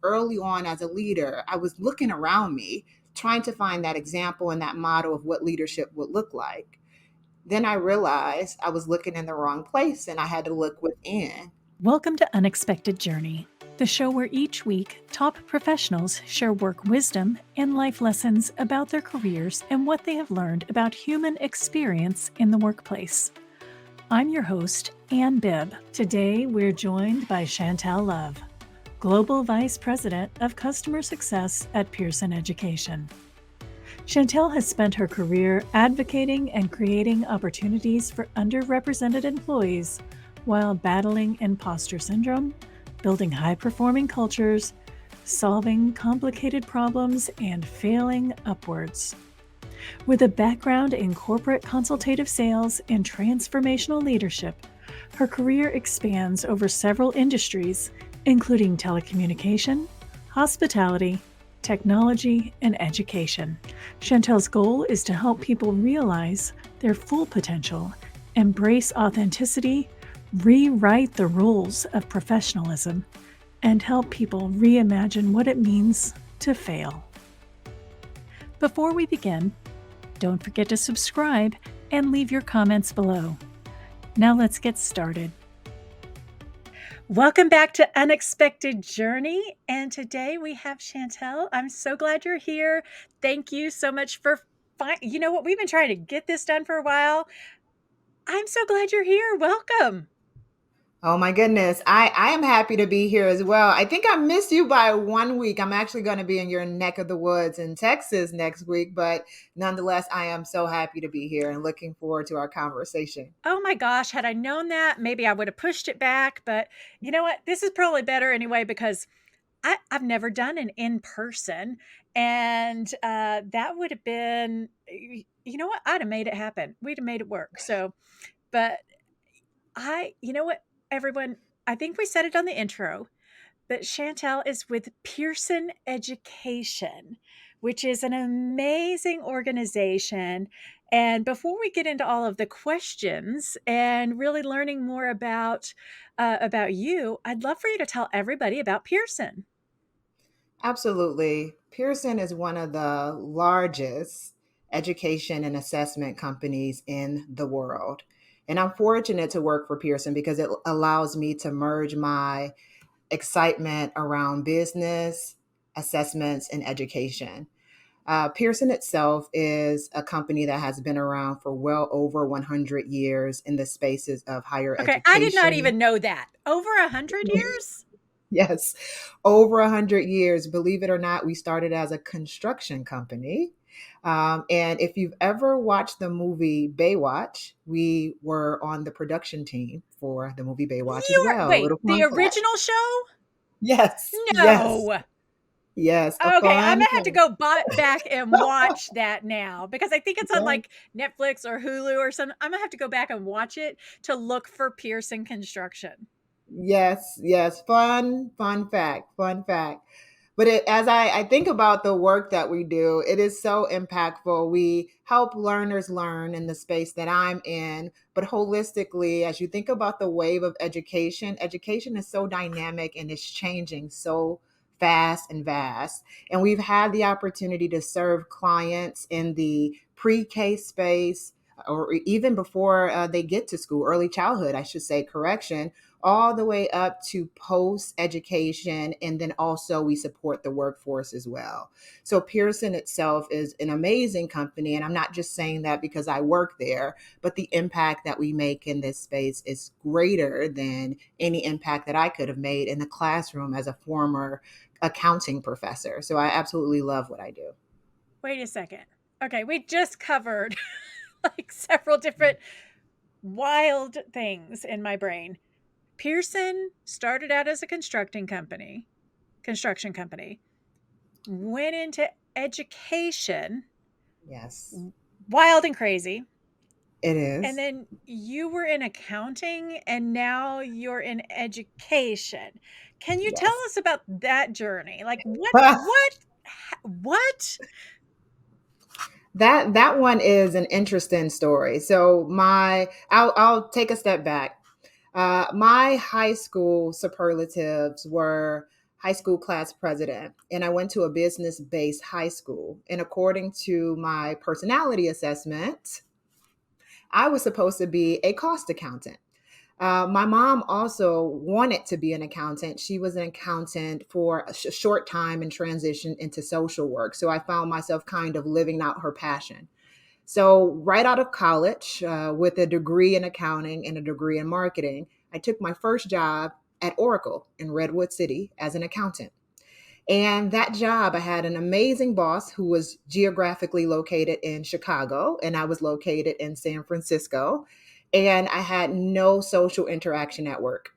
early on as a leader, I was looking around me, trying to find that example and that model of what leadership would look like. Then I realized I was looking in the wrong place and I had to look within. Welcome to Unexpected Journey, the show where each week top professionals share work wisdom and life lessons about their careers and what they have learned about human experience in the workplace. I'm your host, Ann Bibb. Today, we're joined by Chantel Love, Global Vice President of Customer Success at Pearson Education. Chantel has spent her career advocating and creating opportunities for underrepresented employees while battling imposter syndrome, building high-performing cultures, solving complicated problems, and failing upwards. With a background in corporate consultative sales and transformational leadership, her career expands over several industries, including telecommunication, hospitality, technology, and education. Chantel's goal is to help people realize their full potential, embrace authenticity, rewrite the rules of professionalism, and help people reimagine what it means to fail. Before we begin, don't forget to subscribe and leave your comments below. Now let's get started. Welcome back to Unexpected Journey, and today we have Chantel. I'm so glad you're here. Thank you so much for you know what, we've been trying to get this done for a while. I'm so glad you're here. Welcome. Oh my goodness. I am happy to be here as well. I think I missed you by 1 week. I'm actually going to be in your neck of the woods in Texas next week, but nonetheless, I am so happy to be here and looking forward to our conversation. Oh my gosh, had I known that, maybe I would have pushed it back, but you know what? This is probably better anyway because I've never done an in-person, and that would have been, you know what? I'd have made it happen. We'd have made it work. So, but you know what, everyone, I think we said it on the intro, but Chantel is with Pearson Education, which is an amazing organization. And before we get into all of the questions and really learning more about you, I'd love for you to tell everybody about Pearson. Absolutely. Pearson is one of the largest education and assessment companies in the world. And I'm fortunate to work for Pearson because it allows me to merge my excitement around business, assessments, and education. Pearson itself is a company that has been around for well over 100 years in the spaces of higher Okay, I did not education. even know that. Over 100 years? Yes, over 100 years. Believe it or not, we started as a construction company. And if you've ever watched the movie Baywatch, we were on the production team for the movie Baywatch as You are well. A wait, little the fun fact. original show? Yes, yes, No. yes. A Okay, I'm fun gonna have to fact. go back and watch that now because I think it's on Yes, like Netflix or Hulu or something. I'm gonna have to go back and watch it to look for Pearson Construction. yes, yes. Fun fact, fun fact. But as I think about the work that we do, it is so impactful. We help learners learn in the space that I'm in, but holistically, as you think about the wave of education, education is so dynamic and it's changing so fast and vast. And we've had the opportunity to serve clients in the pre-K space or even before they get to school, early childhood, I should say, correction, all the way up to post education. And then also we support the workforce as well. So Pearson itself is an amazing company. And I'm not just saying that because I work there, but the impact that we make in this space is greater than any impact that I could have made in the classroom as a former accounting professor. So I absolutely love what I do. Wait a second. Okay, we just covered like several different wild things in my brain. Pearson started out as a construction company, went into education, Yes, wild and crazy. it And is. then you were in accounting and now you're in education. Can you tell Yes. us about that journey? Like what? That one is an interesting story. So I'll take a step back. My high school superlatives were high school class president, and I went to a business based high school. And according to my personality assessment, I was supposed to be a cost accountant. My mom also wanted to be an accountant. She was an accountant for a short time and transitioned into social work. So I found myself kind of living out her passion. So, right out of college, with a degree in accounting and a degree in marketing, I took my first job at Oracle in Redwood City as an accountant. And that job, I had an amazing boss who was geographically located in Chicago, and I was located in San Francisco. And I had no social interaction at work.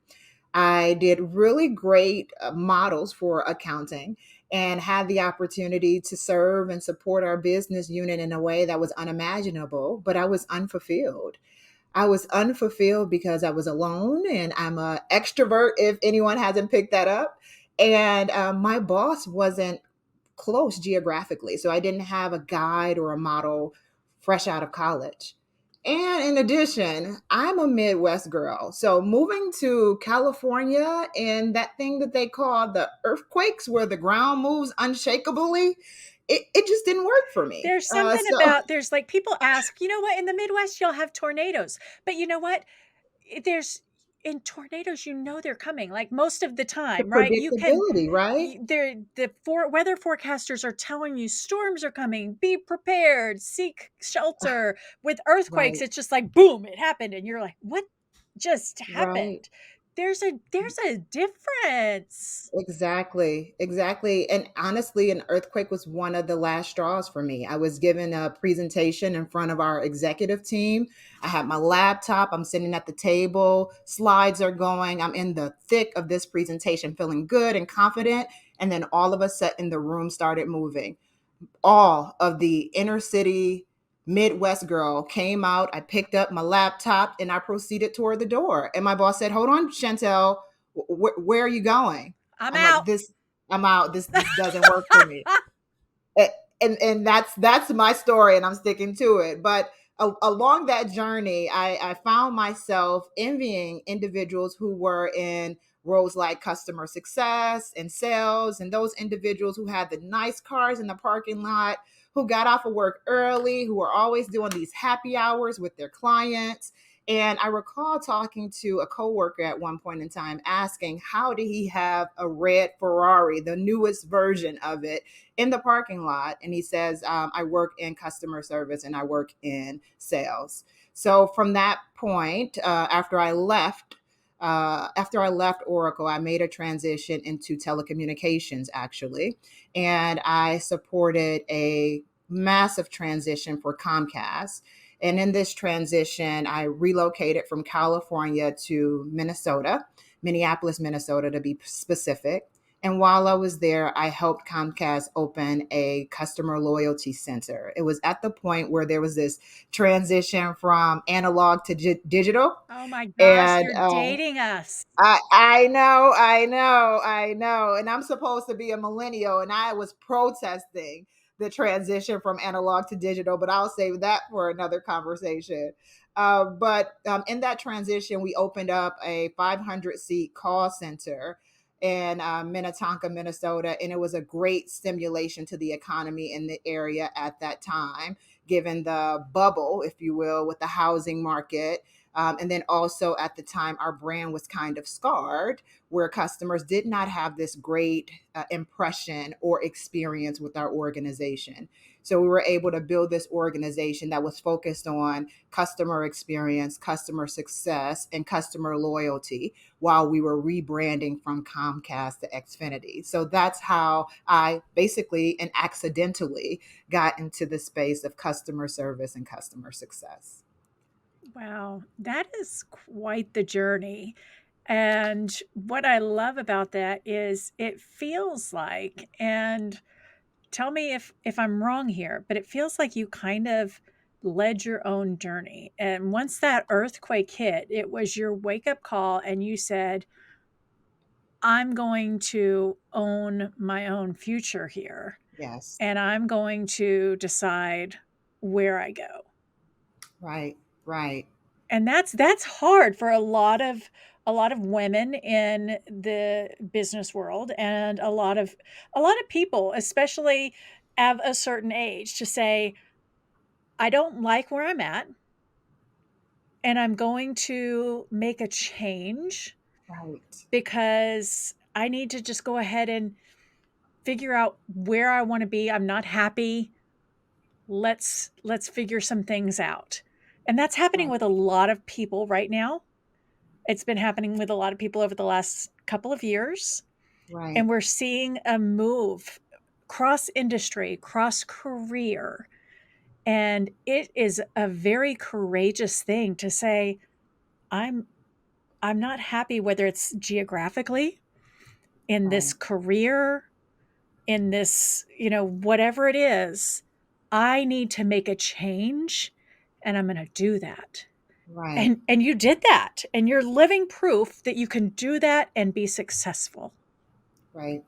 I did really great models for accounting and had the opportunity to serve and support our business unit in a way that was unimaginable, but I was unfulfilled. I was unfulfilled because I was alone, and I'm an extrovert if anyone hasn't picked that up. And my boss wasn't close geographically. So I didn't have a guide or a model fresh out of college. And in addition, I'm a Midwest girl. So moving to California and that thing that they call the earthquakes, where the ground moves unshakably, it just didn't work for me. There's something So about there's like people ask, you know what, in the Midwest you'll have tornadoes. But you know what? There's in tornadoes, you know they're coming like most of the the time, right? You can predictability, right? they're weather forecasters are telling you storms are coming, be prepared, seek shelter. With earthquakes, Right, it's just like boom, it happened and you're like, what just right. happened? There's a difference. Exactly, exactly. And honestly, an earthquake was one of the last straws for me. I was given a presentation in front of our executive team. I had my laptop, I'm sitting at the table, slides are going. I'm in the thick of this presentation, feeling good and confident. And then all of a sudden, the room started moving. All of the inner city Midwest girl came out. I picked up my laptop and I proceeded toward the door. And my boss said, "Hold on, Chantel, where are you going?" I'm I'm like, out. "This, I'm out. This doesn't work for me." A- and that's my story, and I'm sticking to it. But along that journey, I found myself envying individuals who were in roles like customer success and sales, and those individuals who had the nice cars in the parking lot, who got off of work early, who were always doing these happy hours with their clients. And I recall talking to a coworker at one point in time, asking how did he have a red Ferrari, the newest version of it, in the parking lot. And he says, I work in customer service and I work in sales. So from that point, after I left Oracle, I made a transition into telecommunications actually, and I supported a massive transition for Comcast. And in this transition, I relocated from California to Minnesota, Minneapolis, Minnesota to be specific. And while I was there, I helped Comcast open a customer loyalty center. It was at the point where there was this transition from analog to digital. Oh my gosh, And you're dating us. I know. And I'm supposed to be a millennial, and I was protesting the transition from analog to digital, but I'll save that for another conversation. But in that transition, we opened up a 500-seat call center in Minnetonka, Minnesota, and it was a great stimulation to the economy in the area at that time, given the bubble, if you will, with the housing market. And then also at the time, our brand was kind of scarred, where customers did not have this great impression or experience with our organization. So we were able to build this organization that was focused on customer experience, customer success, and customer loyalty while we were rebranding from Comcast to Xfinity. So that's how I basically and accidentally got into the space of customer service and customer success. Wow, that is quite the journey. And what I love about that is it feels like, and tell me if I'm wrong here, but it feels like you kind of led your own journey. And once that earthquake hit, it was your wake up call, and you said, I'm going to own my own future here, Yes. and I'm going to decide where I go. Right. Right. And that's hard for a lot of a lot of women in the business world and a lot of people, especially of a certain age, to say, I don't like where I'm at and I'm going to make a change Right. because I need to just go ahead and figure out where I want to be. I'm not happy. Let's figure some things out. And that's happening Right. with a lot of people right now. It's been happening with a lot of people over the last couple of years. And Right. we're seeing a move cross industry, cross career. And it is a very courageous thing to say, I'm I'm not happy, whether it's geographically, in this Right. career, in this, whatever it is. I need to make a change and I'm going to do that. Right. And you did that, and you're living proof that you can do that and be successful. Right.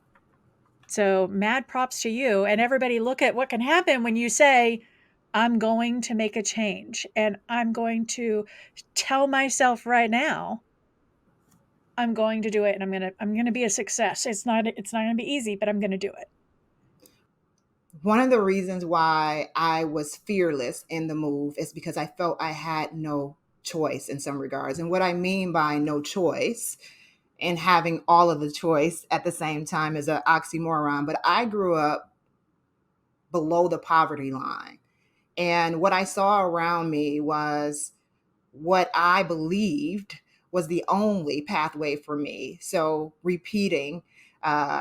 So, mad props to you, and everybody, look at what can happen when you say, I'm going to make a change and I'm going to tell myself right now I'm going to do it, and I'm going to be a success. It's not going to be easy, but I'm going to do it. One of the reasons why I was fearless in the move is because I felt I had no choice in some regards. And what I mean by no choice and having all of the choice at the same time is an oxymoron, but I grew up below the poverty line. And what I saw around me was what I believed was the only pathway for me. So repeating that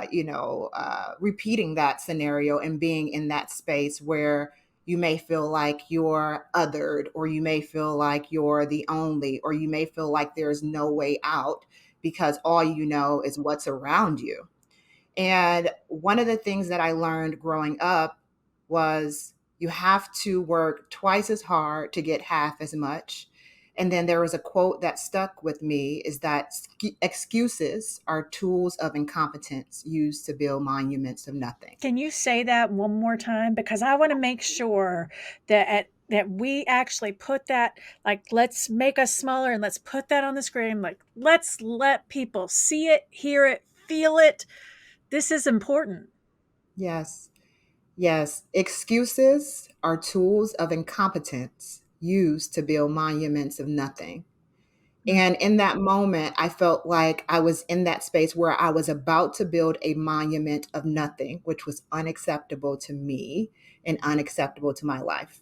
scenario and being in that space where you may feel like you're othered, or you may feel like you're the only, or you may feel like there's no way out because all you know is what's around you. And one of the things that I learned growing up was you have to work twice as hard to get half as much. And then there was a quote that stuck with me is that excuses are tools of incompetence used to build monuments of nothing. Can you say that one more time? Because I want to make sure that we actually put that, like, let's make us smaller and let's put that on the screen. Like, let's let people see it, hear it, feel it. This is important. Yes. Yes. Excuses are tools of incompetence used to build monuments of nothing. Mm. And in that moment, I felt like I was in that space where I was about to build a monument of nothing, which was unacceptable to me and unacceptable to my life.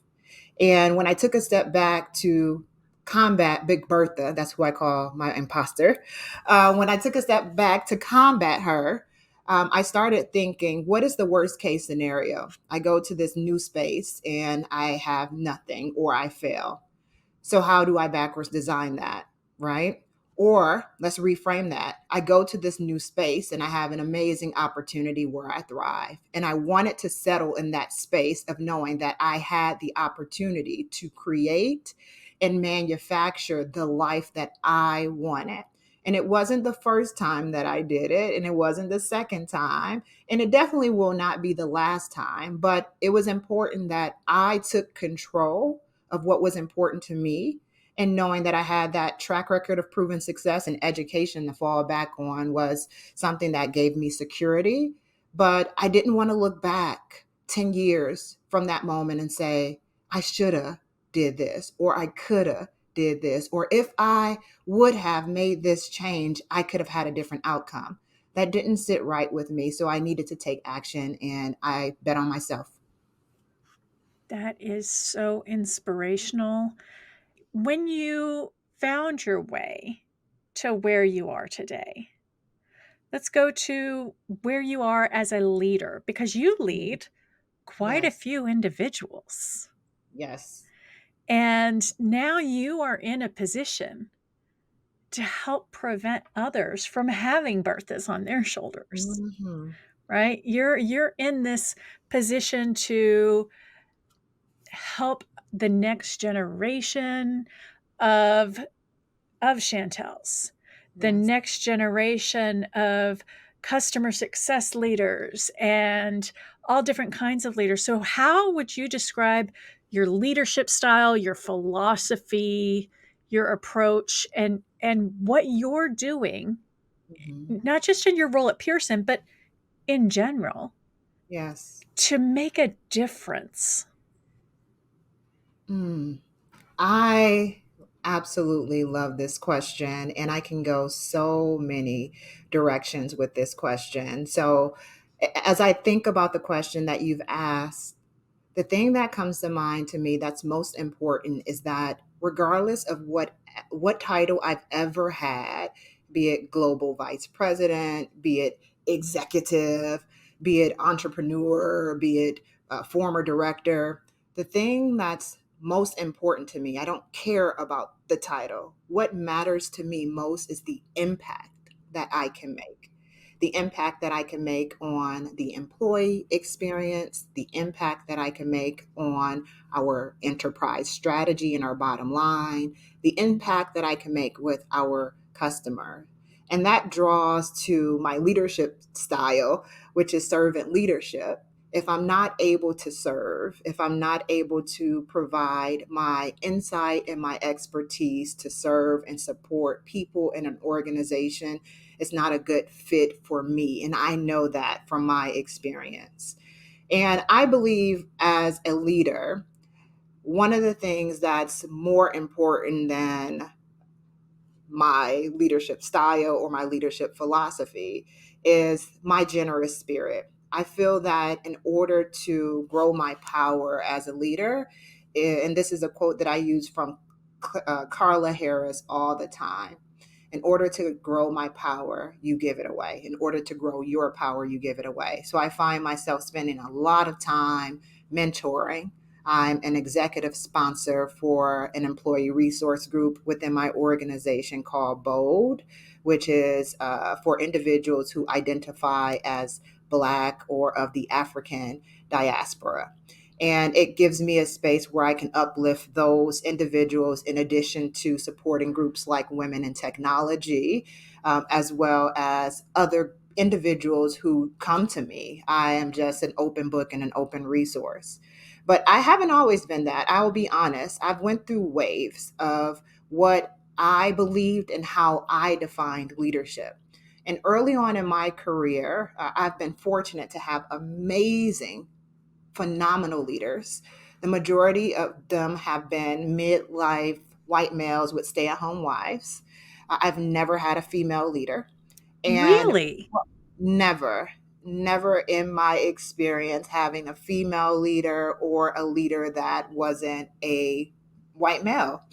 And when I took a step back to combat Big Bertha, that's who I call my imposter, when I took a step back to combat her, I started thinking, what is the worst case scenario? I go to this new space and I have nothing or I fail. So how do I backwards design that? Right? Or let's reframe that. I go to this new space and I have an amazing opportunity where I thrive. And I wanted to settle in that space of knowing that I had the opportunity to create and manufacture the life that I wanted. And it wasn't the first time that I did it, and it wasn't the second time, and it definitely will not be the last time. But it was important that I took control of what was important to me, and knowing that I had that track record of proven success and education to fall back on was something that gave me security. But I didn't want to look back 10 years from that moment and say, I should have did this, or I could have did this, or if I would have made this change, I could have had a different outcome. That didn't sit right with me. So I needed to take action, and I bet on myself. That is so inspirational. When you found your way to where you are today, let's go to where you are as a leader, because you Mhm. lead quite a Yes. few individuals. Yes. And now you are in a position to help prevent others from having Berthas on their shoulders, Hmm. right? You're in this position to help the next generation of Chantels, the Yes. next generation of customer success leaders and all different kinds of leaders. So how would you describe your leadership style, your philosophy, your approach, and what you're doing, Mhm. not just in your role at Pearson, but in general, Yes. to make a difference? Mm. I absolutely love this question, and I can go so many directions with this question. So, as I think about the question that you've asked, the thing that comes to mind to me that's most important is that regardless of what title I've ever had, be it global vice president, be it executive, be it entrepreneur, be it former director, the thing that's most important to me, I don't care about the title. What matters to me most is the impact that I can make, the impact that I can make on the employee experience, the impact that I can make on our enterprise strategy and our bottom line, the impact that I can make with our customer. And that draws to my leadership style, which is servant leadership. If I'm not able to serve, if I'm not able to provide my insight and my expertise to serve and support people in an organization, it's not a good fit for me. And I know that from my experience. And I believe as a leader, one of the things that's more important than my leadership style or my leadership philosophy is my generous spirit. I feel that in order to grow my power as a leader, and this is a quote that I use from Carla Harris all the time. In order to grow my power, you give it away. In order to grow your power, you give it away. So I find myself spending a lot of time mentoring. I'm an executive sponsor for an employee resource group within my organization called BOLD, which is for individuals who identify as Black or of the African diaspora. And it gives me a space where I can uplift those individuals in addition to supporting groups like Women in Technology, as well as other individuals who come to me. I am just an open book and an open resource. But I haven't always been that. I will be honest. I've went through waves of what I believed and how I defined leadership. And early on in my career, I've been fortunate to have amazing, phenomenal leaders. The majority of them have been midlife white males with stay at home wives. I've never had a female leader. And Really? never, never in my experience having a female leader or a leader that wasn't a white male.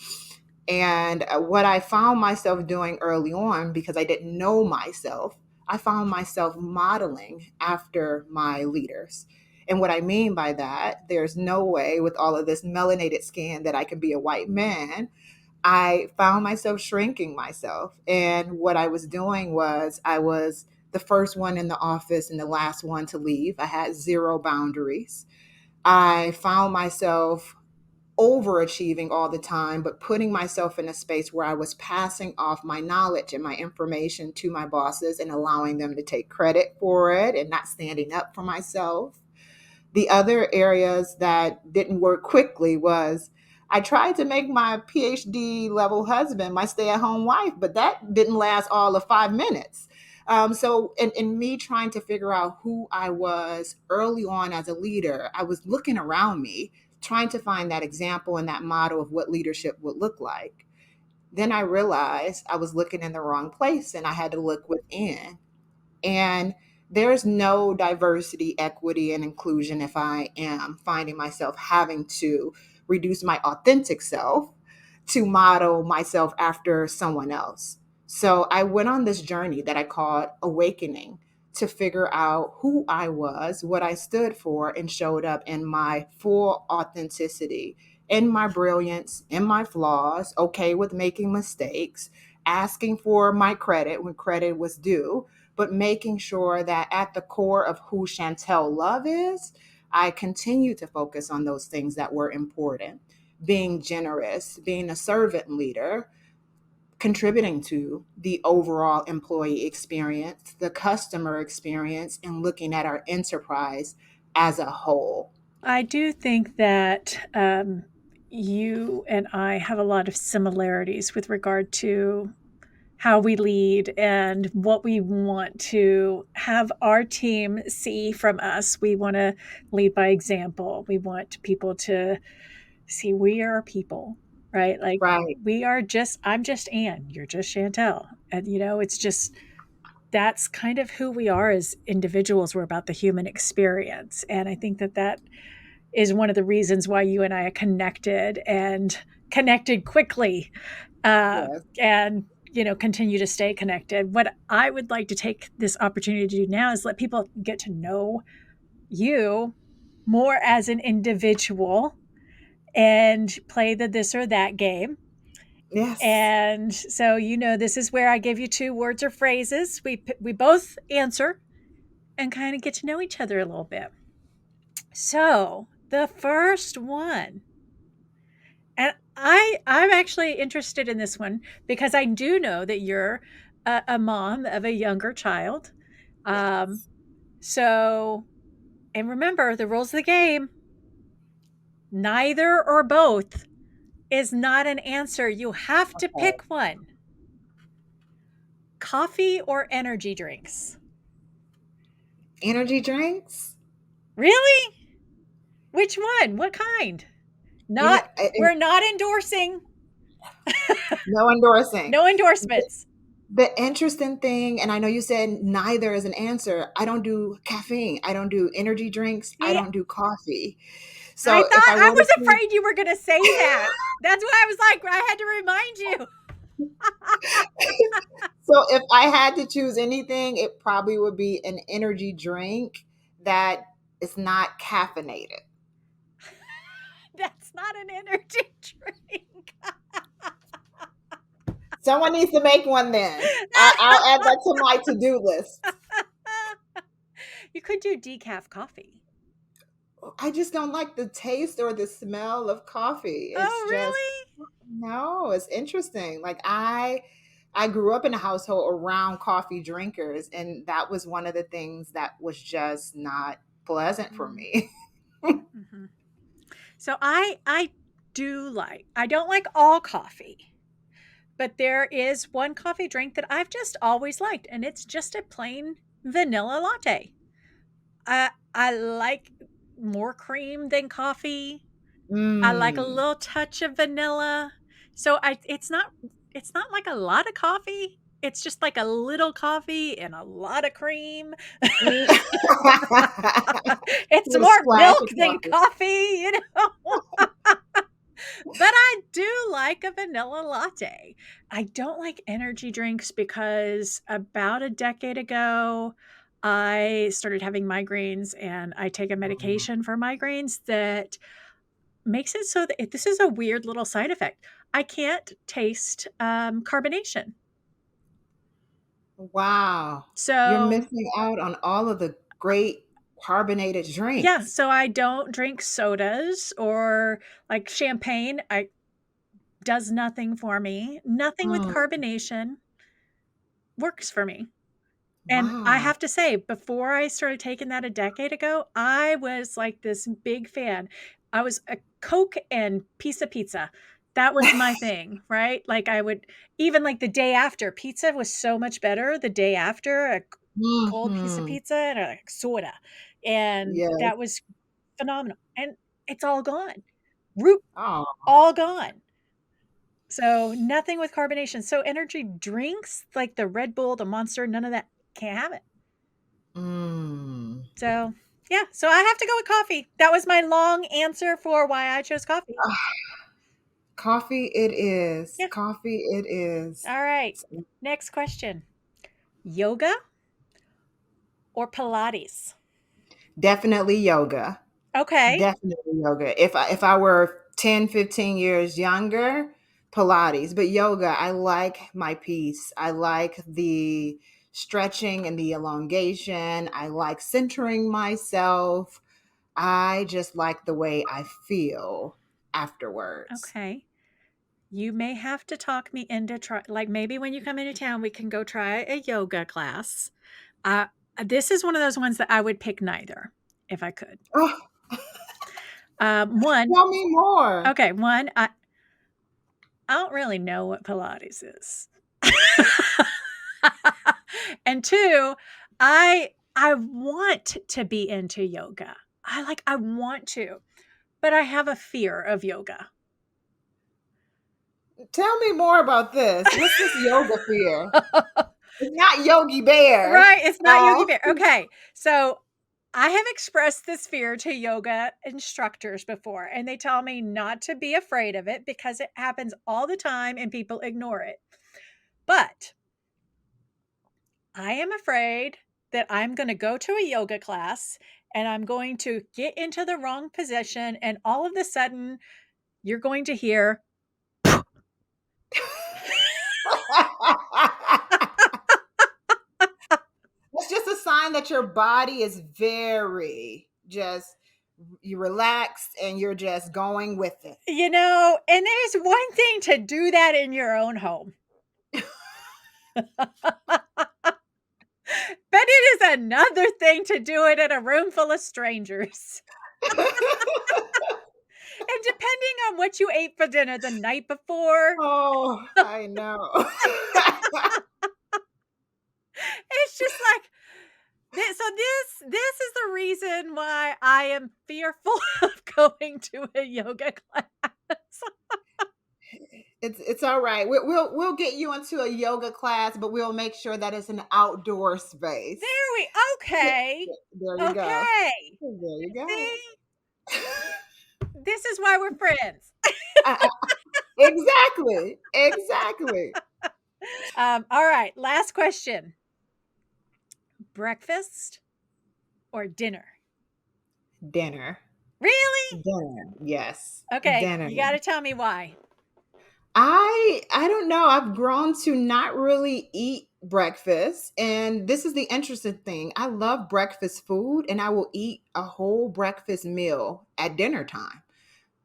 And what I found myself doing early on, because I didn't know myself, I found myself modeling after my leaders. And what I mean by that, there's no way with all of this melanated skin that I can be a white man. I found myself shrinking myself. And what I was doing was I was the first one in the office and the last one to leave. I had zero boundaries. I found myself overachieving all the time, but putting myself in a space where I was passing off my knowledge and my information to my bosses and allowing them to take credit for it and not standing up for myself. The other areas that didn't work quickly was I tried to make my PhD level husband my stay at home wife, but that didn't last all of 5 minutes. So, in me trying to figure out who I was early on as a leader, I was looking around me, trying to find that example and that model of what leadership would look like. Then I realized I was looking in the wrong place and I had to look within. And there's no diversity, equity, and inclusion if I am finding myself having to reduce my authentic self to model myself after someone else. So I went on this journey that I called awakening to figure out who I was, what I stood for, and showed up in my full authenticity, in my brilliance, in my flaws, okay with making mistakes, asking for my credit when credit was due, but making sure that at the core of who Chantel Love is, I continue to focus on those things that were important, being generous, being a servant leader, contributing to the overall employee experience, the customer experience, and looking at our enterprise as a whole. I do think that you and I have a lot of similarities with regard to how we lead and what we want to have our team see from us. We want to lead by example. We want people to see we are people, right? Like Right. I'm just Anne, you're just Chantel. And, it's just, that's kind of who we are as individuals. We're about the human experience. And I think that is one of the reasons why you and I are connected and connected quickly, Yes. and continue to stay connected. What I would like to take this opportunity to do now is let people get to know you more as an individual and play the this or that game. Yes. And so, this is where I give you two words or phrases. We both answer and kind of get to know each other a little bit. So, the first one, and I'm actually interested in this one because I do know that you're a mom of a younger child. Um, Yes. so, and remember the rules of the game: neither or both is not an answer. You have to Okay. pick one. Coffee or energy drinks? Energy drinks? Really? Which one? What kind? You know, Not, we're not endorsing. no endorsing. No endorsements. The interesting thing, and I know you said neither is an answer. I don't do caffeine. I don't do energy drinks. I Yeah, don't do coffee. I So if thought I I were to was choose, afraid you were going to say that. That's why I was like, I had to remind you. so if I had to choose anything, it probably would be an energy drink that is not caffeinated. That's not an energy drink. Someone needs to make one then. I'll add that to my to-do list. You could do decaf coffee. I just don't like the taste or the smell of coffee. It's Oh, just really? no, it's interesting. Like I grew up in a household around coffee drinkers, and that was one of the things that was just not pleasant for me. Mm-hmm. So I don't like all coffee, but there is one coffee drink that I've just always liked, and it's just a plain vanilla latte. I like more cream than coffee. I like a Mm. little touch of vanilla. So it's not like a lot of coffee. It's just like a little coffee and a lot of cream. Mm. It's Little more splash milk of than coffee. coffee. But I do like a vanilla latte. I don't like energy drinks because about a decade ago, I started having migraines and I take a Oh, medication for migraines that makes it so that this is a weird little side effect. I can't taste carbonation. wow. You're So, missing out on all of the great carbonated yeah, drinks. so I don't drink sodas or like champagne. I does nothing for me. Nothing with Mm. carbonation works for me. And I Wow. have to say, before I started taking that a decade ago, I was like this big fan. I was a Coke and piece of pizza. That was my thing, right? Like I would even like the day after, pizza was so much better the day after a cold piece of Mhm. pizza and a soda. And Yes. that was phenomenal. And it's all gone. Root Oh. all gone. So nothing with carbonation. So energy drinks like the Red Bull, the Monster, none of that. Can't have it. Mm. So, yeah, so I have to go with coffee. That was my long answer for why I chose coffee. Ah, coffee it is. Yeah. Coffee it is. All right. Next question. Yoga or Pilates? Definitely yoga. Okay. Definitely yoga. If I were 10, 15 years younger, Pilates, but yoga, I like my peace. I like the stretching and the elongation. I like centering myself. I just like the way I feel afterwards. Okay. You may have to talk me into try like maybe when you come into town we can go try a yoga class. Uh this is one of those ones that I would pick neither if I could. Oh, One, tell me more. okay, one, I don't really know what Pilates is. And two, I want to be into yoga. I want to, but I have a fear of yoga. Tell me more about this. What's this yoga fear? It's not Yogi Bear. Right, it's not Yogi No. Bear. Okay, so I have expressed this fear to yoga instructors before, and they tell me not to be afraid of it because it happens all the time and people ignore it. But I am afraid that I'm going to go to a yoga class and I'm going to get into the wrong position, and all of a sudden, you're going to hear, It's just a sign that your body is very just you relaxed and you're just going with it. and there's one thing to do that in your own home. But it is another thing to do it in a room full of strangers. And depending on what you ate for dinner the night before, Oh, I know. it's just like this is the reason why I am fearful of going to a yoga class. It's all right. We'll get you into a yoga class, but we'll make sure that it's an outdoor space. Okay. There you go. Okay. There you go. See? This is why we're friends. Exactly. Exactly. All right, last question. Breakfast or dinner? Dinner. Really? Dinner. Yes. Okay, Dinner. you got to tell me why. I don't know. I've grown to not really eat breakfast, and this is the interesting thing. I love breakfast food, and I will eat a whole breakfast meal at dinner time.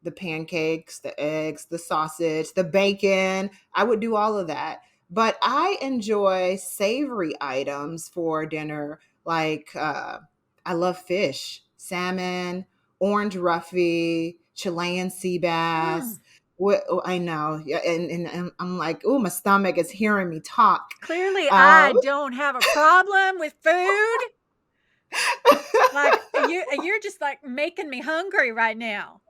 The pancakes, the eggs, the sausage, the bacon. I would do all of that. But I enjoy savory items for dinner. Like I love fish, salmon, orange roughy, Chilean sea bass. Mm, What I know, yeah, and I'm like, oh, my stomach is hearing me talk. clearly, Um, I don't have a problem with food. Like you're just like making me hungry right now.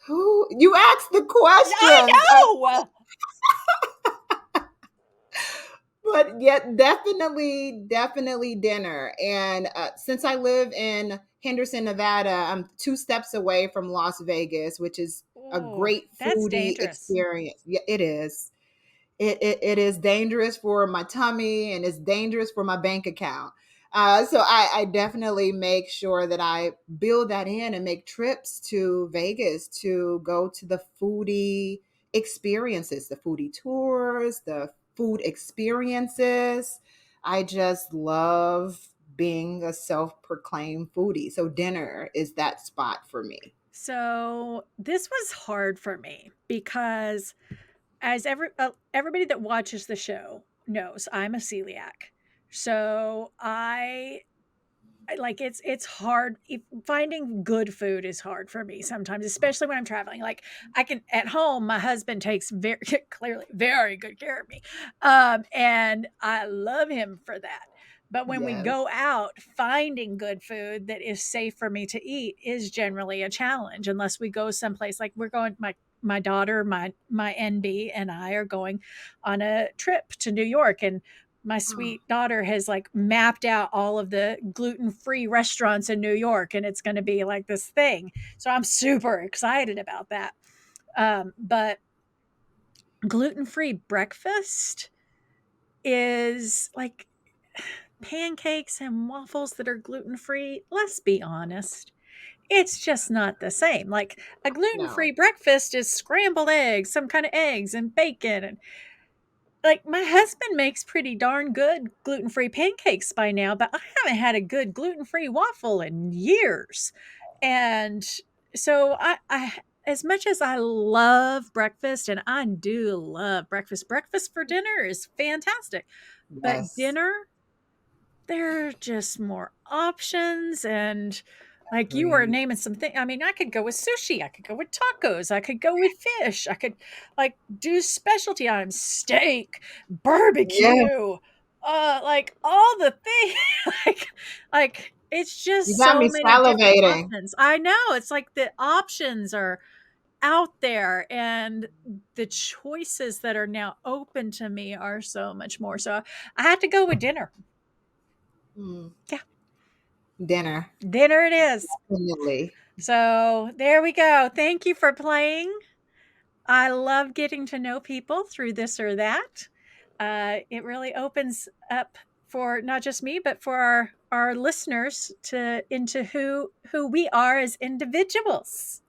who you asked the I questions? know. But yet definitely dinner. And since I live in Henderson, Nevada, I'm 2 steps away from Las Vegas, which is a Oh, great that's foodie dangerous. experience. Yeah, it is. It is dangerous for my tummy and it's dangerous for my bank account. So I definitely make sure that I build that in and make trips to Vegas to go to the foodie experiences, the foodie tours, the food experiences. I just love being a self-proclaimed foodie. So dinner is that spot for me. So this was hard for me because as everybody that watches the show knows, I'm a celiac. So like it's hard finding good food is hard for me sometimes, especially when I'm traveling. Like I can at home, my husband takes very clearly very good care of me, and I love him for that. But when we Yes. go out, finding good food that is safe for me to eat is generally a challenge unless we go someplace like we're going my daughter, my NB and I are going on a trip to New York, and my Oh, sweet daughter has like mapped out all of the gluten-free restaurants in New York, and it's going to be like this thing. So I'm super excited about that. But gluten-free breakfast is like pancakes and waffles that are gluten-free. Let's be honest. It's just not the same. Like a no. gluten-free breakfast is scrambled eggs, some kind of eggs and bacon and like my husband makes pretty darn good gluten-free pancakes by now, but I haven't had a good gluten-free waffle in years. And so I as much as I love breakfast and I do love breakfast for dinner is fantastic. But Yes. dinner, there are just more options and Like you were Agreed. naming some things. I mean, I could go with sushi. I could go with tacos. I could go with fish. I could like do specialty items, steak, Yeah, barbecue, like all the things. like, like it's you just got so me many different salivating. options. I know it's like the options are out there and the choices that are now open to me are so much more. So I had to go with dinner. Mm, Yeah, dinner, dinner it is. definitely. So there we go. Thank you for playing. I love getting to know people through this or that. It really opens up for not just me, but for our listeners to into who we are as individuals.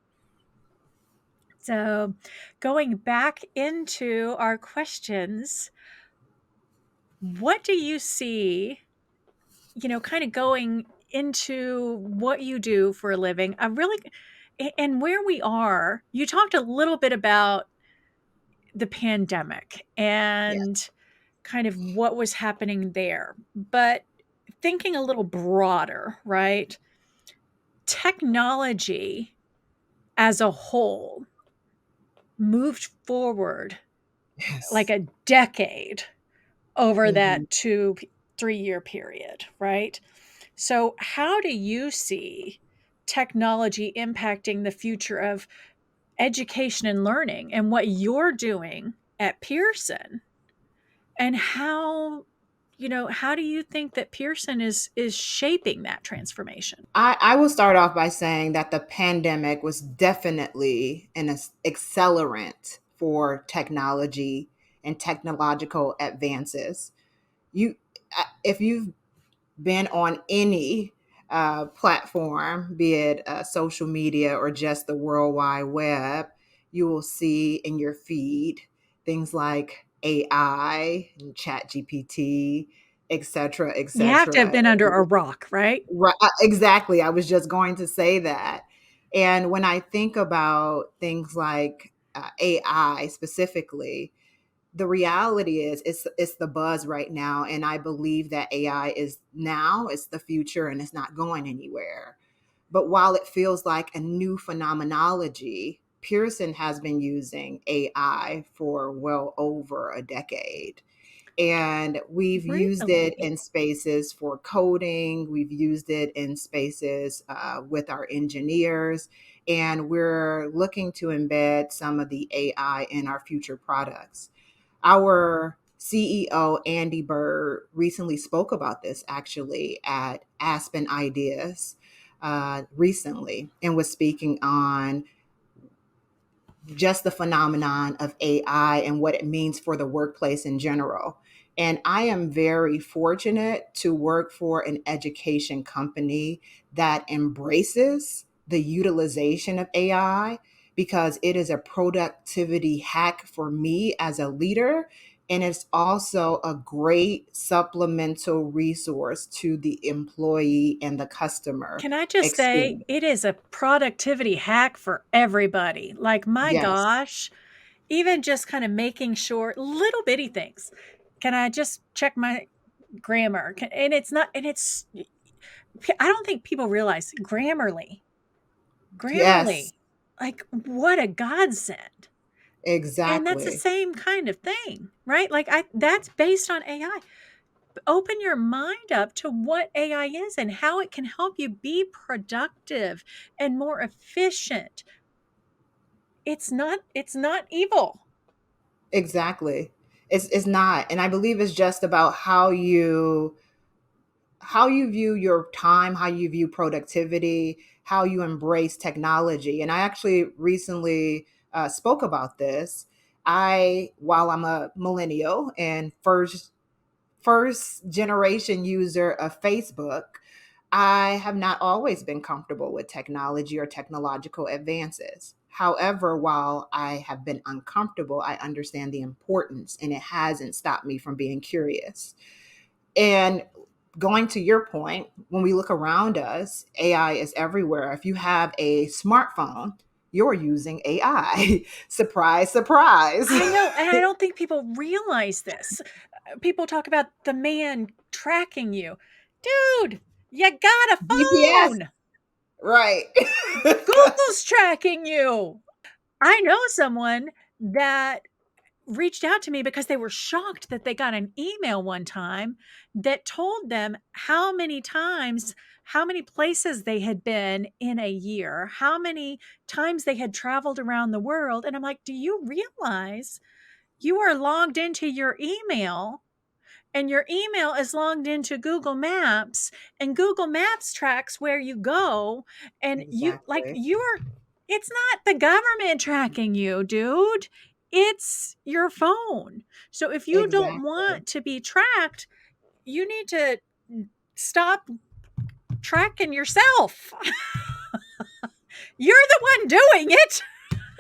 So, going back into our questions, what do you see, kind of going into what you do for a living? I really, and where we are, you talked a little bit about the pandemic Yeah. and kind of what was happening there. But thinking a little broader, right? Technology as a whole moved forward like Yes. a decade over Hmm. that 2 3 year period, right? So, how do you see technology impacting the future of education and learning and what you're doing at Pearson? And how do you think that Pearson is shaping that transformation? I will start off by saying that the pandemic was definitely an accelerant for technology and technological advances. If you've been on any platform, be it social media or just the World Wide Web, you will see in your feed things like AI and Chat GPT, et cetera, et You have to have cetera. been under a rock, right? Right, exactly. I was just going to say that. And when I think about things like AI specifically, the reality is it's the buzz right now, and I believe that AI is now, it's the future, and it's not going anywhere. But while it feels like a new phenomenology, Pearson has been using AI for well over a decade. And we've used it Really? in spaces for coding, we've used it in spaces with our engineers, and we're looking to embed some of the AI in our future products. Our CEO, Andy Bird, recently spoke about this actually at Aspen Ideas recently, and was speaking on just the phenomenon of AI and what it means for the workplace in general. And I am very fortunate to work for an education company that embraces the utilization of AI, because it is a productivity hack for me as a leader. And it's also a great supplemental resource to the employee and the customer Can I just say experience. it is a productivity hack for everybody? Like, my Yes, gosh, even just kind of making sure little bitty things. Can I just check my grammar? And it's not, and it's, I don't think people realize yes, Grammarly, like what a godsend. And that's the exactly. same kind of thing, right? Like that's based on AI. Open your mind up to what AI is and how it can help you be productive and more efficient. It's not evil. Exactly. It's not. And I believe it's just about how you view your time, how you view productivity, how you embrace technology. And I actually recently spoke about this. While I'm a millennial and first generation user of Facebook, I have not always been comfortable with technology or technological advances. However, while I have been uncomfortable, I understand the importance, and it hasn't stopped me from being curious. And going to your point, when we look around us, AI is everywhere. If you have a smartphone, you're using AI. Surprise, surprise. I know, and I don't think people realize this. People talk about the man tracking you. Dude, you got a GPS. phone. Right. Google's tracking you. I know someone that reached out to me because they were shocked that they got an email one time that told them how many times, how many places they had been in a year, how many times they had traveled around the world. And I'm like, do you realize you are logged into your email and your email is logged into Google Maps and Google Maps tracks where you go and Exactly. it's not the government tracking you, dude. It's your phone. So if you don't Exactly. want to be tracked, you need to stop tracking yourself. You're the one doing it.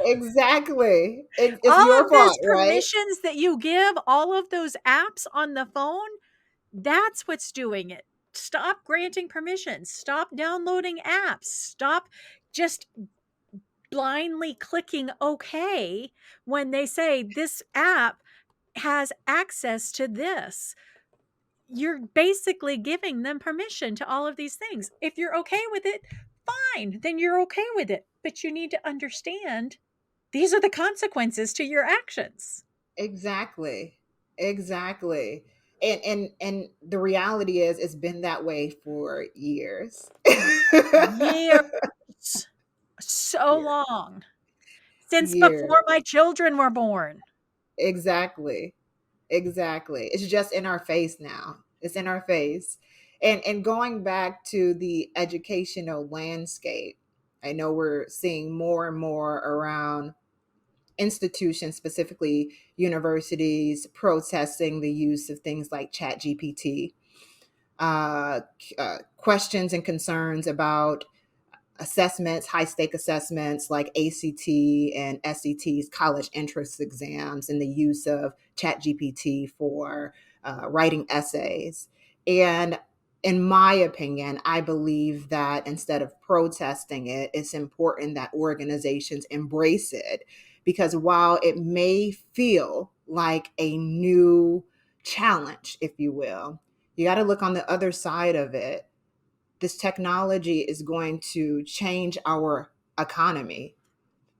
Exactly. It's All your of those fault, right? permissions that you give, all of those apps on the phone, that's what's doing it. Stop granting permissions. Stop downloading apps. Stop just blindly clicking OK when they say this app has access to this. You're basically giving them permission to all of these things. If you're okay with it, fine, then you're okay with it. But you need to understand these are the consequences to your actions. Exactly. Exactly. And the reality is it's been that way for years. Years. So Years. long. Since Years. before my children were born. Exactly. Exactly. It's just in our face now. It's in our face. And going back to the educational landscape, I know we're seeing more and more around institutions, specifically universities, protesting the use of things like ChatGPT, questions and concerns about assessments, high stake assessments like ACT and SETs, college entrance exams, and the use of ChatGPT for writing essays. And in my opinion, I believe that instead of protesting it, it's important that organizations embrace it because while it may feel like a new challenge, if you will, you got to look on the other side of it. This technology is going to change our economy.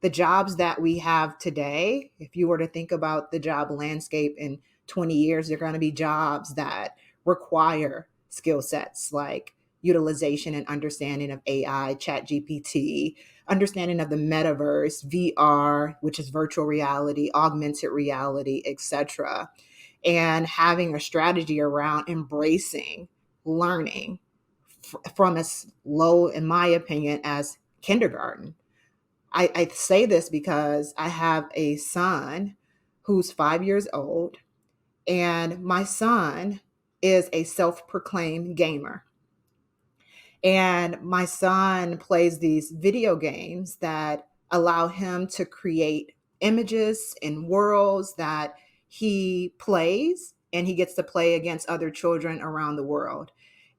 The jobs that we have today, if you were to think about the job landscape in 20 years, they're going to be jobs that require skill sets like utilization and understanding of AI, chat GPT, understanding of the metaverse, VR, which is virtual reality, augmented reality, etc., and having a strategy around embracing learning from as low, in my opinion, as kindergarten. I say this because I have a son who's 5 years old, and my son is a self proclaimed gamer. And my son plays these video games that allow him to create images and worlds that he plays, and he gets to play against other children around the world.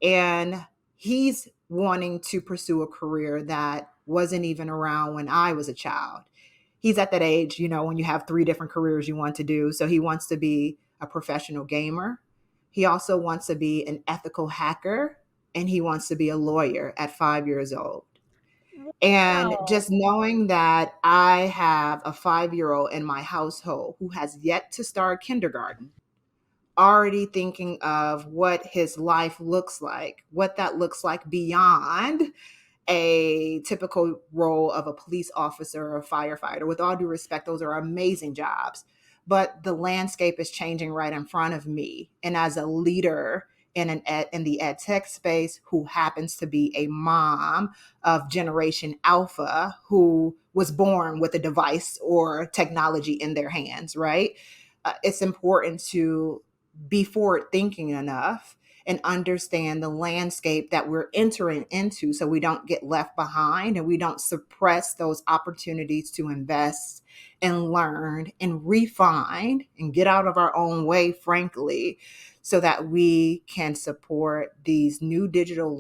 And he's wanting to pursue a career that wasn't even around when I was a child. He's at that age, when you have three different careers you want to do. So he wants to be a professional gamer. He also wants to be an ethical hacker, and he wants to be a lawyer at 5 years old. And Wow. just knowing that I have a 5 year old in my household who has yet to start kindergarten, already thinking of what his life looks like, what that looks like beyond a typical role of a police officer or a firefighter. With all due respect, those are amazing jobs. But the landscape is changing right in front of me. And as a leader in the ed tech space who happens to be a mom of Generation Alpha who was born with a device or technology in their hands, right? It's important to be forward thinking enough and understand the landscape that we're entering into so we don't get left behind and we don't suppress those opportunities to invest and learn and refine and get out of our own way, frankly, so that we can support these new digital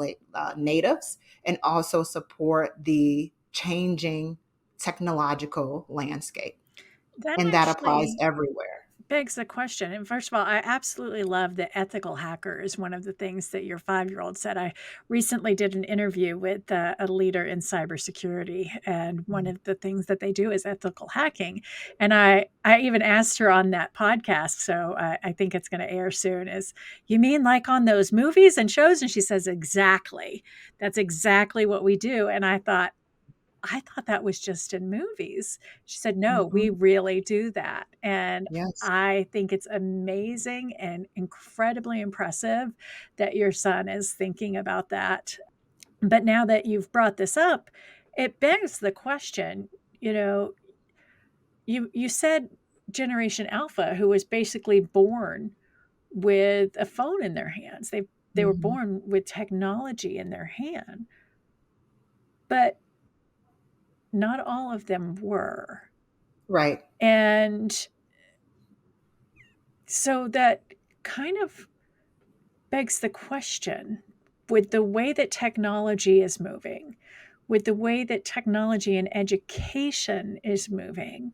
natives and also support the changing technological landscape. That And that applies actually everywhere. begs the question. And first of all, I absolutely love the ethical hacker is one of the things that your 5-year-old said. I recently did an interview with a leader in cybersecurity, and one Mm. of the things that they do is ethical hacking. And I even asked her on that podcast, so I think it's going to air soon. Is you mean like on those movies and shows? And she says exactly. That's exactly what we do. And I thought that was just in movies. She said, "No, we Mhm. really do that." And Yes. I think it's amazing and incredibly impressive that your son is thinking about that. But now that you've brought this up, it begs the question, you know, you said Generation Alpha, who was basically born with a phone in their hands. They were Mhm. born with technology in their hand, but not all of them were. Right. And so that kind of begs the question, with the way that technology is moving, with the way that technology and education is moving,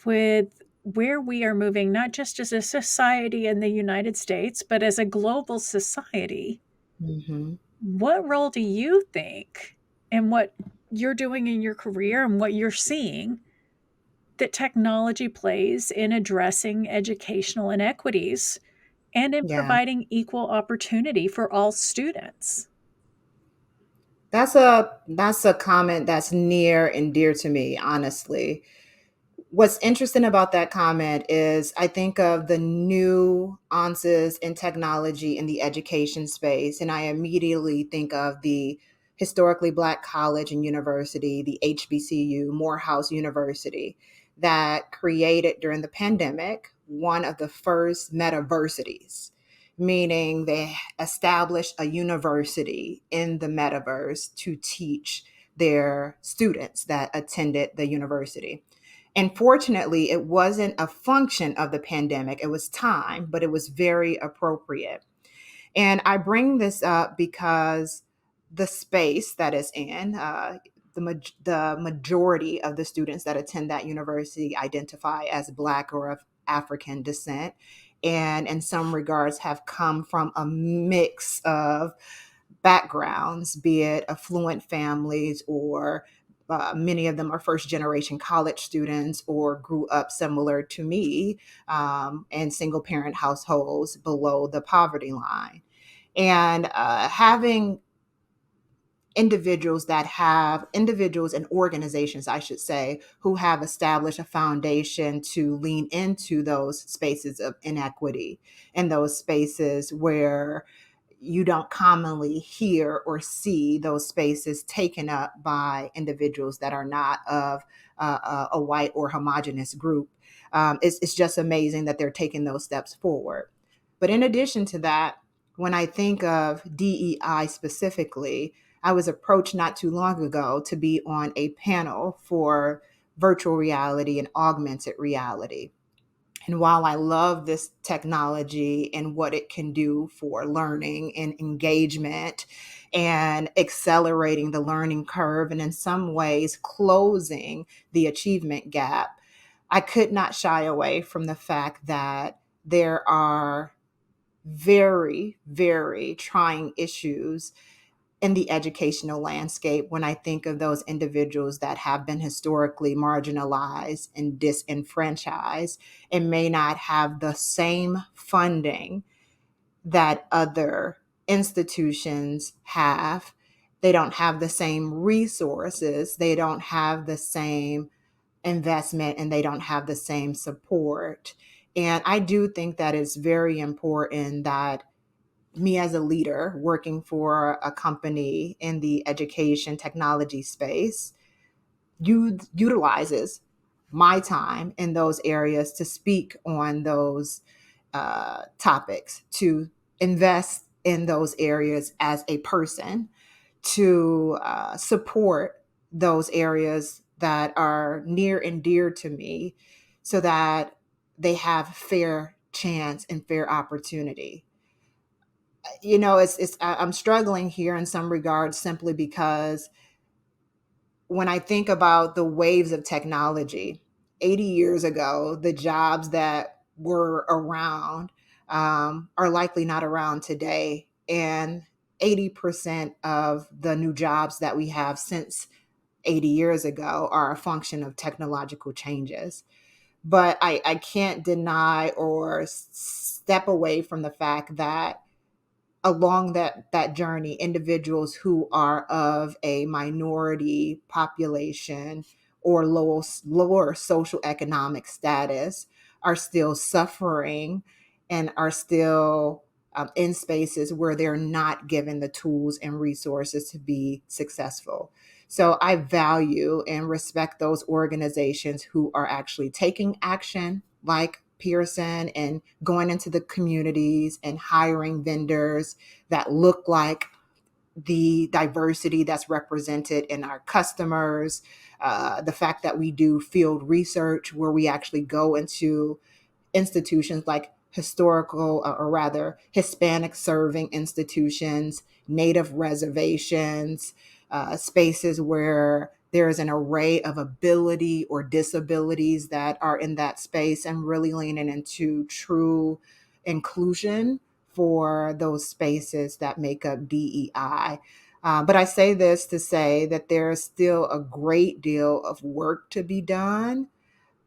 with where we are moving, not just as a society in the United States, but as a global society, Mhm. what role do you think in what you're doing in your career and what you're seeing that technology plays in addressing educational inequities and in Yeah. providing equal opportunity for all students? That's a comment that's near and dear to me, honestly. What's interesting about that comment is I think of the nuances in technology in the education space, and I immediately think of the historically Black college and university, the HBCU, Morehouse University, that created during the pandemic one of the first metaversities, meaning they established a university in the metaverse to teach their students that attended the university. And fortunately, it wasn't a function of the pandemic. It was time, but it was very appropriate. And I bring this up because the space that is in, the majority of the students that attend that university identify as Black or of African descent. And in some regards, have come from a mix of backgrounds, be it affluent families or many of them are first generation college students or grew up similar to me in single parent households below the poverty line. And having individuals and organizations, I should say, who have established a foundation to lean into those spaces of inequity and those spaces where you don't commonly hear or see those spaces taken up by individuals that are not of a white or homogenous group. It's just amazing that they're taking those steps forward. But in addition to that, when I think of DEI specifically, I was approached not too long ago to be on a panel for virtual reality and augmented reality. And while I love this technology and what it can do for learning and engagement and accelerating the learning curve, and in some ways closing the achievement gap, I could not shy away from the fact that there are very, very trying issues in the educational landscape when I think of those individuals that have been historically marginalized and disenfranchised and may not have the same funding that other institutions have. They don't have the same resources, they don't have the same investment, and they don't have the same support. And I do think that it's very important that me as a leader working for a company in the education technology space utilizes my time in those areas to speak on those topics, to invest in those areas as a person, to support those areas that are near and dear to me so that they have fair chance and fair opportunity. I'm struggling here in some regards simply because when I think about the waves of technology, 80 years ago, the jobs that were around are likely not around today. And 80% of the new jobs that we have since 80 years ago are a function of technological changes. But I can't deny or step away from the fact that along that journey, individuals who are of a minority population or lower social economic status are still suffering and are still in spaces where they're not given the tools and resources to be successful. So I value and respect those organizations who are actually taking action, like Pearson, and going into the communities and hiring vendors that look like the diversity that's represented in our customers. The fact that we do field research where we actually go into institutions like historical, or rather Hispanic serving institutions, Native reservations, spaces where there is an array of ability or disabilities that are in that space, and really leaning into true inclusion for those spaces that make up DEI. But I say this to say that there is still a great deal of work to be done,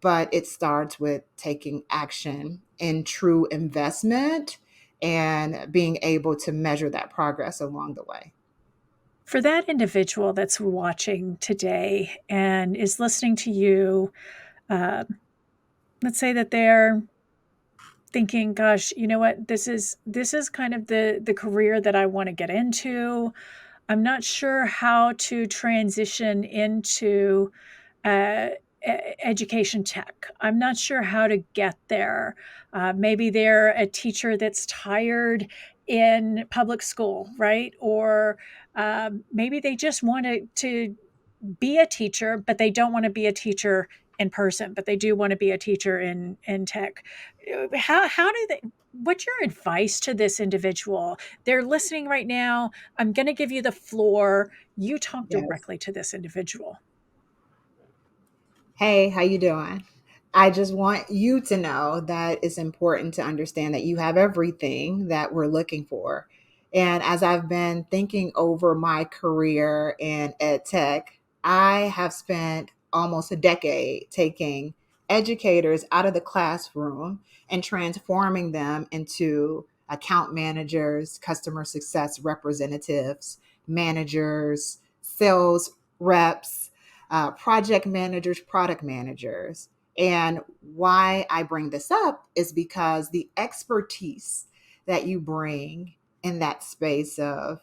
but it starts with taking action and true investment and being able to measure that progress along the way. For that individual that's watching today and is listening to you, uh, let's say that they're thinking, gosh, you know what, this is kind of the career that I want to get into. I'm not sure how to transition into uh, education tech. I'm not sure how to get there. Maybe they're a teacher that's tired in public school, right? Or maybe they just want to be a teacher, but they don't want to be a teacher in person, but they do want to be a teacher in tech. How do they? What's your advice to this individual? They're listening right now. I'm going to give you the floor. You talk Yes. directly to this individual. Hey, how you doing? I just want you to know that it's important to understand that you have everything that we're looking for. And as I've been thinking over my career in ed tech, I have spent almost a decade taking educators out of the classroom and transforming them into account managers, customer success representatives, managers, sales reps, project managers, product managers. And why I bring this up is because the expertise that you bring in that space of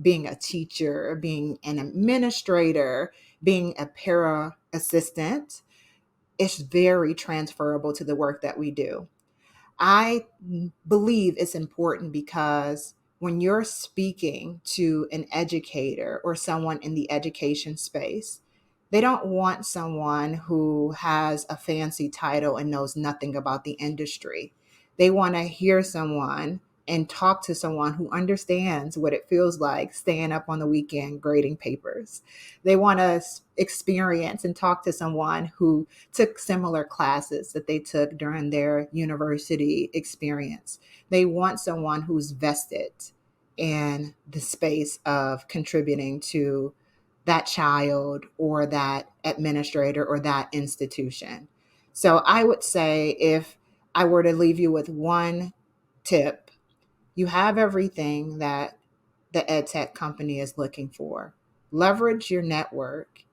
being a teacher, being an administrator, being a para assistant is very transferable to the work that we do. I believe it's important because when you're speaking to an educator or someone in the education space, they don't want someone who has a fancy title and knows nothing about the industry. They want to hear someone and talk to someone who understands what it feels like staying up on the weekend grading papers. They want to experience and talk to someone who took similar classes that they took during their university experience. They want someone who's vested in the space of contributing to that child or that administrator or that institution. So I would say if I were to leave you with one tip, you have everything that the ed tech company is looking for. Leverage your network.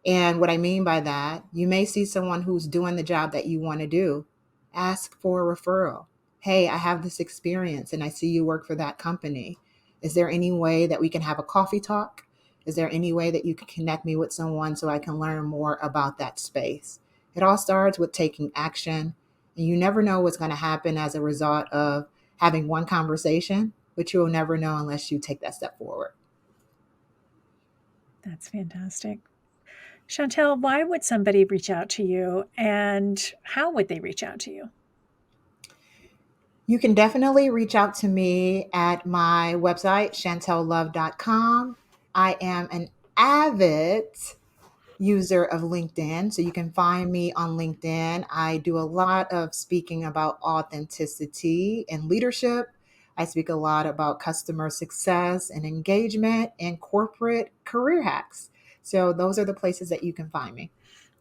And what I mean by that, you may see someone who's doing the job that you want to do. Ask for a referral. Hey, I have this experience and I see you work for that company. Is there any way that we can have a coffee talk? Is there any way that you can connect me with someone so I can learn more about that space? It all starts with taking action. And you never know what's going to happen as a result of having one conversation, but you will never know unless you take that step forward. That's fantastic. Chantel, why would somebody reach out to you and how would they reach out to you? You can definitely reach out to me at my website, chantellove.com. I am an avid user of LinkedIn. So you can find me on LinkedIn. I do a lot of speaking about authenticity and leadership. I speak a lot about customer success and engagement and corporate career hacks. So those are the places that you can find me.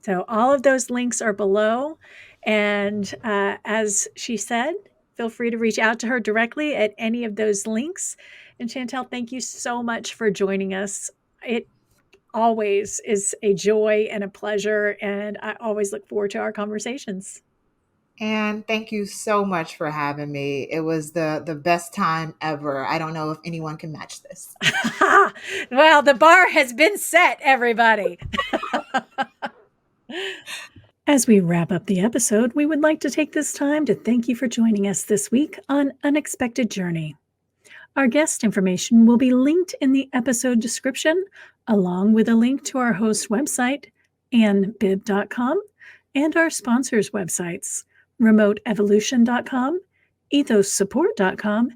So all of those links are below. And as she said, feel free to reach out to her directly at any of those links. And Chantel, thank you so much for joining us. It always is a joy and a pleasure, and I always look forward to our conversations. And thank you so much for having me. It was the best time ever. I don't know if anyone can match this. Well, the bar has been set, everybody. As we wrap up the episode, we would like to take this time to thank you for joining us this week on Unexpected Journey. Our guest information will be linked in the episode description, along with a link to our host website, annbib.com, and our sponsors' websites, remoteevolution.com, ethossupport.com,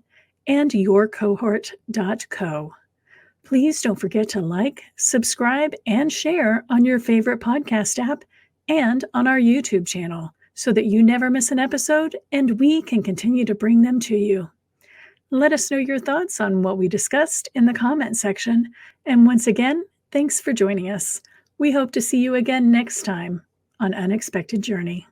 and yourcohort.co. Please don't forget to like, subscribe, and share on your favorite podcast app and on our YouTube channel so that you never miss an episode and we can continue to bring them to you. Let us know your thoughts on what we discussed in the comment section. And once again, thanks for joining us. We hope to see you again next time on Unexpected Journey.